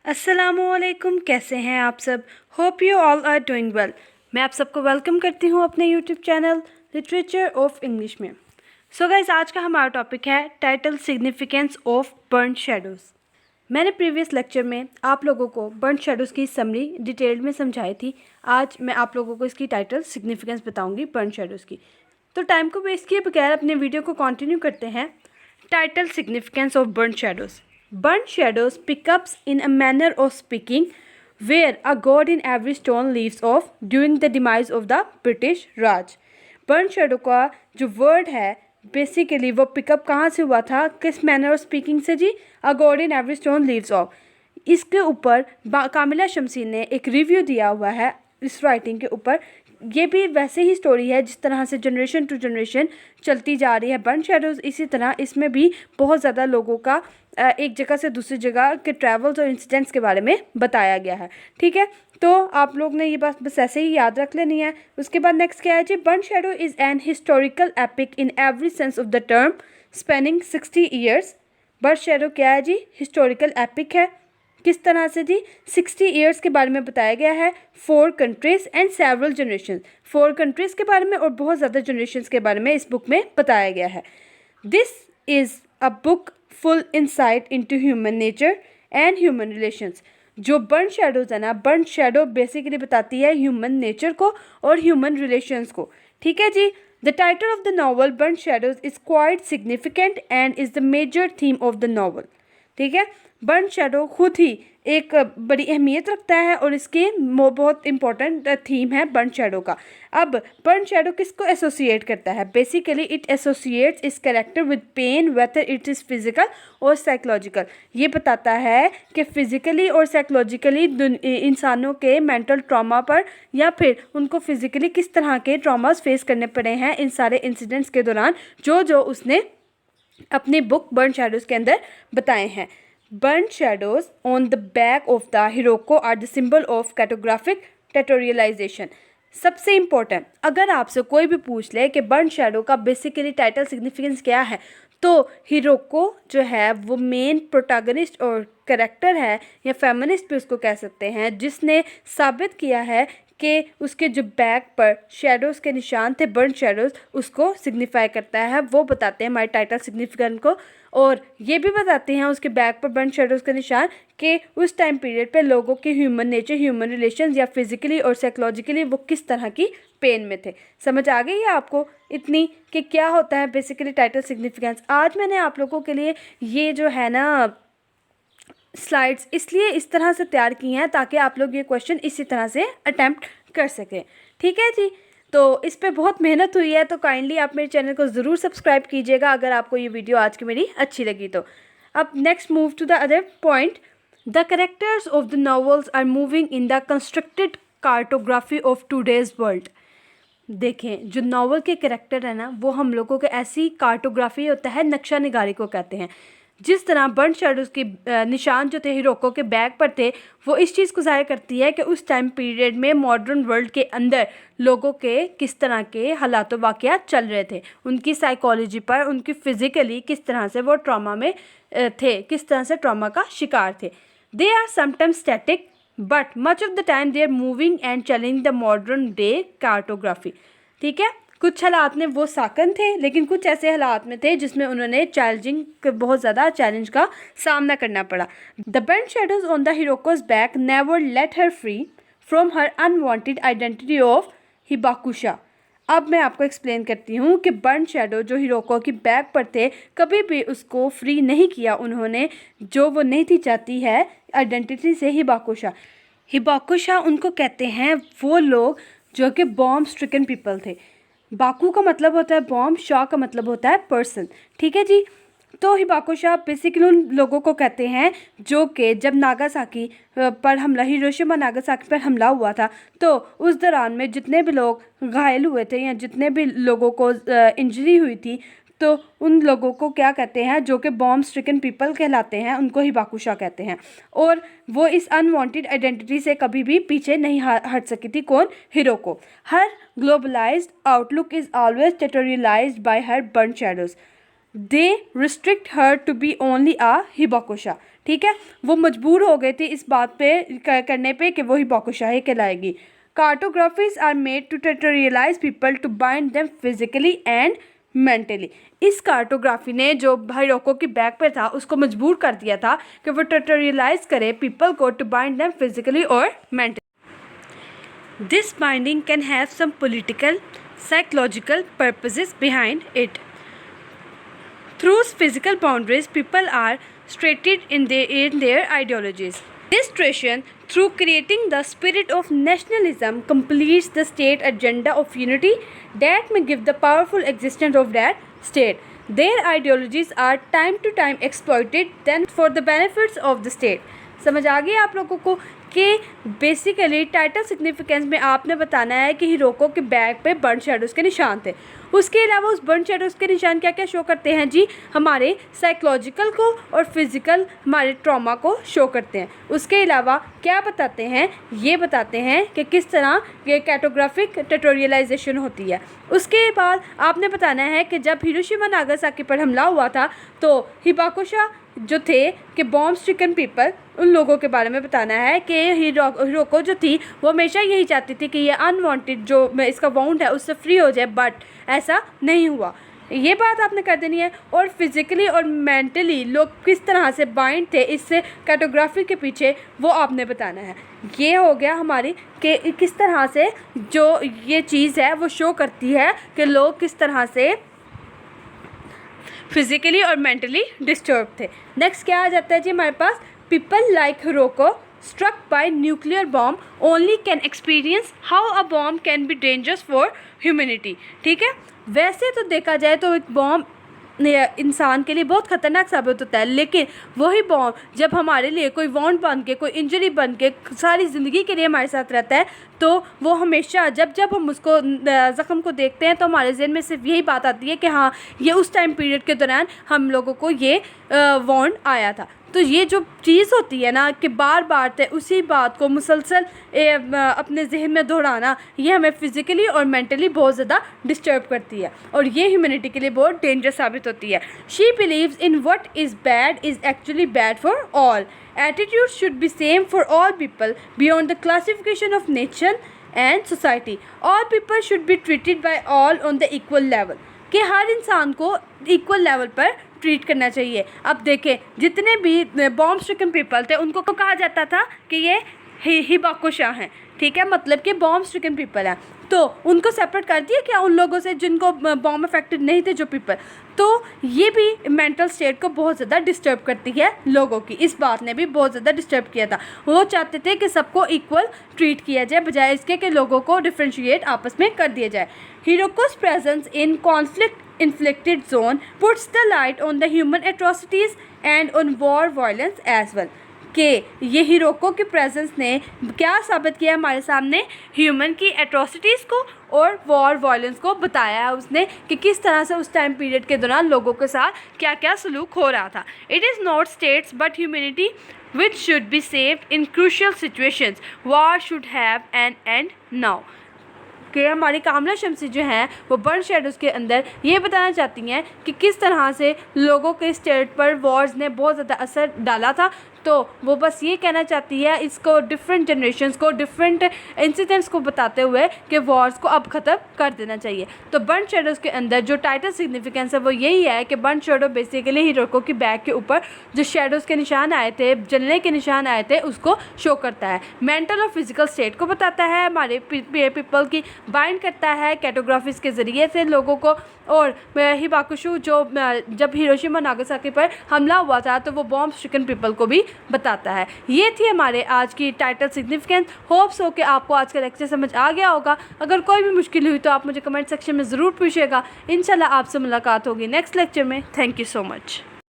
अस्सलामुअलैकुम, कैसे हैं आप सब। Hope you all are doing well. मैं आप सबको वेलकम करती हूँ अपने YouTube channel literature of English में। सो गाइस, आज का हमारा टॉपिक है title significance of burnt shadows. मैंने प्रीवियस लेक्चर में आप लोगों को बर्न्ड शेडोज़ की समरी डिटेल्ड में समझाई थी। आज मैं आप लोगों को इसकी टाइटल सिग्निफिकेंस बताऊँगी बर्न्ड शेडोज़ की। तो टाइम को वेस्ट किए बगैर अपने वीडियो को कंटिन्यू करते हैं। Title significance of burnt shadows. Burnt shadows pick up in a manner of speaking where a god in every stone leaves off during the demise of the British Raj. Burnt shadow का जो word है basically वो pickup कहाँ से हुआ था, किस manner of speaking से जी, a god in every stone leaves off. इसके ऊपर कामिला शमसी ने एक रिव्यू दिया हुआ है इस राइटिंग के ऊपर। ये भी वैसे ही स्टोरी है जिस तरह से जनरेशन टू जनरेशन चलती जा रही है बर्न्ड शेडोज़। इसी तरह इसमें भी बहुत ज़्यादा लोगों का एक जगह से दूसरी जगह के ट्रैवल्स और इंसिडेंट्स के बारे में बताया गया है। ठीक है, तो आप लोग ने ये बात बस ऐसे ही याद रख लेनी है। उसके बाद नेक्स्ट क्या है जी, burned shadow is an historical epic in every sense of the term spanning 60 years. Burned shadow क्या है जी, हिस्टोरिकल एपिक है। किस तरह से जी, 60 ईयर्स के बारे में बताया गया है। 4 countries and several generation, 4 countries के बारे में और बहुत ज़्यादा जनरेशन्स के बारे में इस बुक में बताया गया है। This is a book full insight into human nature and human relations. जो बर्न्ड शेडोज़ है ना, बर्न्ड शेडो बेसिकली बताती है ह्यूमन नेचर को और ह्यूमन रिलेशंस को। ठीक है जी। The title of the novel burned shadows is quite significant and is the major theme of the novel. ठीक है, बर्न्ड शेडो खुद ही एक बड़ी अहमियत रखता है और इसके बहुत इंपॉर्टेंट थीम है बर्न्ड शेडो का। अब बर्न्ड शेडो किसको एसोसिएट करता है, बेसिकली इट एसोसिएट्स इस character with pain whether it is physical और साइकोलॉजिकल। ये बताता है कि फिजिकली और साइकोलॉजिकली इंसानों के मेंटल ट्रॉमा पर या फिर उनको फिजिकली किस तरह के ट्रॉमास फेस करने पड़े हैं इन सारे इंसिडेंट्स के दौरान जो उसने अपनी बुक बर्न्ड शेडोज़ के अंदर बताए हैं। Burned shadows on the back of the Hiroko are the symbol of cartographic territorialisation. सबसे इम्पोर्टेंट, अगर आपसे कोई भी पूछ ले कि बर्न्ड शेडो का बेसिकली टाइटल सिग्निफिकेंस क्या है, तो हिरोको जो है वो मेन प्रोटैगनिस्ट और करेक्टर है या फेमिनिस्ट भी उसको कह सकते हैं, जिसने साबित किया है कि उसके जो बैक पर शेडोज़ के निशान थे, बर्न्ड शेडोज़, उसको सिग्निफाई करता है। वो बताते हैं हमारे टाइटल सिग्निफिकेंट को, और ये भी बताते हैं उसके बैक पर बर्न्ड शेडोज़ के निशान कि उस टाइम पीरियड पे लोगों के ह्यूमन नेचर, ह्यूमन रिलेशंस या फिजिकली और साइकोलॉजिकली वो किस तरह की पेन में थे। समझ आ गई है आपको इतनी कि क्या होता है बेसिकली टाइटल सिग्निफिकेंस। आज मैंने आप लोगों के लिए ये जो है ना स्लाइड्स इसलिए इस तरह से तैयार की हैं ताकि आप लोग ये क्वेश्चन इसी तरह से अटैम्प्ट कर सकें। ठीक है जी, तो इस पे बहुत मेहनत हुई है, तो काइंडली आप मेरे चैनल को ज़रूर सब्सक्राइब कीजिएगा अगर आपको ये वीडियो आज की मेरी अच्छी लगी तो। अब next move to the other point. The characters of the novels are moving in the constructed cartography of today's world. देखें, जो नावल के करेक्टर है ना, वो हम लोगों के ऐसी कार्टोग्राफी होता है, नक्शा निगारी को कहते हैं। जिस तरह बर्न्ड शेडोज़ के निशान जो थे हिरोको के बैग पर थे, वो इस चीज़ को ज़ाहिर करती है कि उस टाइम पीरियड में मॉडर्न वर्ल्ड के अंदर लोगों के किस तरह के हालात वाक़यात चल रहे थे, उनकी साइकोलॉजी पर, उनकी फ़िज़िकली किस तरह से वो ट्रॉमा में थे, किस तरह से ट्रॉमा का शिकार थे। They are sometimes static but much of the time they are moving and challenging the modern day cartography. ठीक है, कुछ हालात में वो साकन थे, लेकिन कुछ ऐसे हालात में थे जिसमें उन्होंने बहुत ज़्यादा चैलेंज का सामना करना पड़ा। The burned shadows on the Hiroko's back never let her free from her unwanted identity of hibakusha. अब मैं आपको एक्सप्लेन करती हूँ कि बर्न्ड शेडो जो हिरोको की बैक पर थे, कभी भी उसको फ्री नहीं किया उन्होंने, जो वो नहीं थी चाहती है आइडेंटिटी से, हिबाकुशा। हिबाकुशा उनको कहते हैं वो लोग जो कि बॉम्ब स्ट्रिकन पीपल थे। बाकू का मतलब होता है बॉम्ब, शाह का मतलब होता है पर्सन। ठीक है जी, तो हिबाकुशा बेसिकली उन लोगों को कहते हैं जो कि जब नागासाकी पर हमला, हिरोशिमा नागासाकी पर हमला हुआ था, तो उस दौरान में जितने भी लोग घायल हुए थे या जितने भी लोगों को इंजरी हुई थी, तो उन लोगों को क्या कहते हैं, जो कि बॉम्ब स्ट्रिकन पीपल कहलाते हैं, उनको हिबाकुशा कहते हैं। और वो इस अनवांटेड आइडेंटिटी से कभी भी पीछे नहीं हट सकी थी। कौन? Hiroko. Her globalised outlook is always territorialised by her burned shadows. They restrict her to be only a hibakusha. ठीक है, वो मजबूर हो गए थे इस बात पे करने पे कि वो हिबाकुशाही कहलाएगी। Cartographies are made to territorialise people to bind them physically and mentally. इस कार्टोग्राफी ने जो हिरोको की बैक पे था उसको मजबूर कर दिया था कि वो टेरिटोरियलाइज करे पीपल को टू बाइंड देम फिजिकली और mentally. This binding can have some political psychological purposes behind it. Through physical boundaries, people are stated in their ideologies. This tradition, through creating the spirit of nationalism, completes the state agenda of unity that may give the powerful existence of that state. Their ideologies are time to time exploited then for the benefits of the state. समझ आ गई आप लोगों को कि basically title significance में आपने बताना है कि हिरोको के बैग पे बर्न शेडोज़ के निशान थे। उसके अलावा उस बर्न शेडोज़ के निशान क्या क्या शो करते हैं जी? हमारे साइकोलॉजिकल को और फिज़िकल हमारे ट्रॉमा को शो करते हैं। उसके अलावा क्या बताते हैं? ये बताते हैं कि किस तरह ये कैटोग्राफिक टेरिटोरियलाइजेशन होती है। उसके बाद आपने बताना है कि जब हिरोशिमा नागासाकी पर हमला हुआ था तो हिबाकुशा जो थे कि बॉम्ब स्ट्रिकन पीपल, उन लोगों के बारे में बताना है कि हिरोको जो थी वो हमेशा यही चाहती थी कि ये अनवांटेड जो इसका वाउंड है उससे फ्री हो जाए, बट ऐसा नहीं हुआ। ये बात आपने कर देनी है। और फिज़िकली और मेंटली लोग किस तरह से बाइंड थे इससे कैटोग्राफी के पीछे, वो आपने बताना है। ये हो गया हमारी कि किस तरह से जो ये चीज़ है वो शो करती है कि लोग किस तरह से फिजिकली और मेंटली डिस्टर्ब थे। नेक्स्ट क्या आ जाता है जी हमारे पास? People like Hiroko struck by nuclear bomb only can experience how a bomb can be dangerous for humanity। ठीक है, वैसे तो देखा जाए तो एक बॉम्ब इंसान के लिए बहुत ख़तरनाक साबित होता है, लेकिन वही बॉम्ब जब हमारे लिए कोई वाउंड बन के, कोई इंजरी बन के सारी ज़िंदगी के लिए हमारे साथ रहता है तो वो हमेशा जब जब हम उसको ज़ख़म को देखते हैं तो हमारे ज़हन में सिर्फ यही बात आती है कि हाँ ये उस टाइम पीरियड के दौरान हम लोगों को ये वाउंड आया था। तो ये जो चीज़ होती है ना कि बार बार उसी बात को मुसलसल अपने जहन में दोहराना, ये हमें फ़िज़िकली और मेंटली बहुत ज़्यादा डिस्टर्ब करती है और ये ह्यूमैनिटी के लिए बहुत डेंजरस साबित होती है। She believes in what is bad is actually bad for all. Attitude should be same for all people beyond the classification of nation and society. All people should be treated by all on the equal level, कि हर इंसान को equal level पर treat करना चाहिए। अब देखें जितने भी बॉम्ब स्ट्रिकन पीपल थे उनको कहा जाता था कि ये हिबाकुशा हैं, ठीक है, मतलब कि बॉम्ब स्ट्रिकन पीपल हैं, तो उनको सेपरेट कर दिया क्या उन लोगों से जिनको बॉम्ब अफेक्टेड नहीं थे जो पीपल। तो ये भी मेंटल स्टेट को बहुत ज़्यादा डिस्टर्ब करती है लोगों की। इस बात ने भी बहुत ज़्यादा डिस्टर्ब किया था। वो चाहते थे कि सबको इक्वल ट्रीट किया जाए बजाय इसके कि लोगों को डिफ्रेंशिएट आपस में कर दिया जाए। हिरोको's presence in conflict inflicted zone puts the light on the human atrocities and on war violence as well। कि ये हिरोको की प्रेजेंस ने क्या साबित किया हमारे सामने? ह्यूमन की एट्रोसिटीज़ को और वॉर वायलेंस को बताया है उसने कि किस तरह से उस टाइम पीरियड के दौरान लोगों के साथ क्या क्या सलूक हो रहा था। It is not states but humanity which should be saved in crucial situations. War should have an and now. कि हमारी कामला शमसी जो हैं वो बर्न शेडोज़ के अंदर ये बताना चाहती हैं कि किस तरह से लोगों के स्टेट पर वॉर्स ने बहुत ज़्यादा असर डाला था। तो वो बस ये कहना चाहती है इसको डिफरेंट जनरेशन्स को, डिफरेंट इंसिडेंट्स को बताते हुए कि वॉर्स को अब ख़त्म कर देना चाहिए। तो बर्न शेडोज़ के अंदर जो टाइटल सिग्निफिकेंस है वो यही है कि बर्न शेडो बेसिकली हिरोको की बैक के ऊपर जो शेडोज़ के निशान आए थे, जलने के निशान आए थे, उसको शो करता है। मेंटल और फिजिकल स्टेट को बताता है, हमारे पीपल की बाइंड करता है कैटोग्राफीज़ के ज़रिए से लोगों को। और हिबाकुशु जो जब हिरोशिमा नागासाकी पर हमला हुआ था तो वो बॉम्ब स्ट्रिकन पीपल को भी बताता है। ये थी हमारे आज की टाइटल सिग्निफिकेंस। होप्स हो कि आपको आज का लेक्चर समझ आ गया होगा। अगर कोई भी मुश्किल हुई तो आप मुझे कमेंट सेक्शन में ज़रूर पूछिएगा। इंशाल्लाह आपसे मुलाकात होगी नेक्स्ट लेक्चर में। Thank you so much.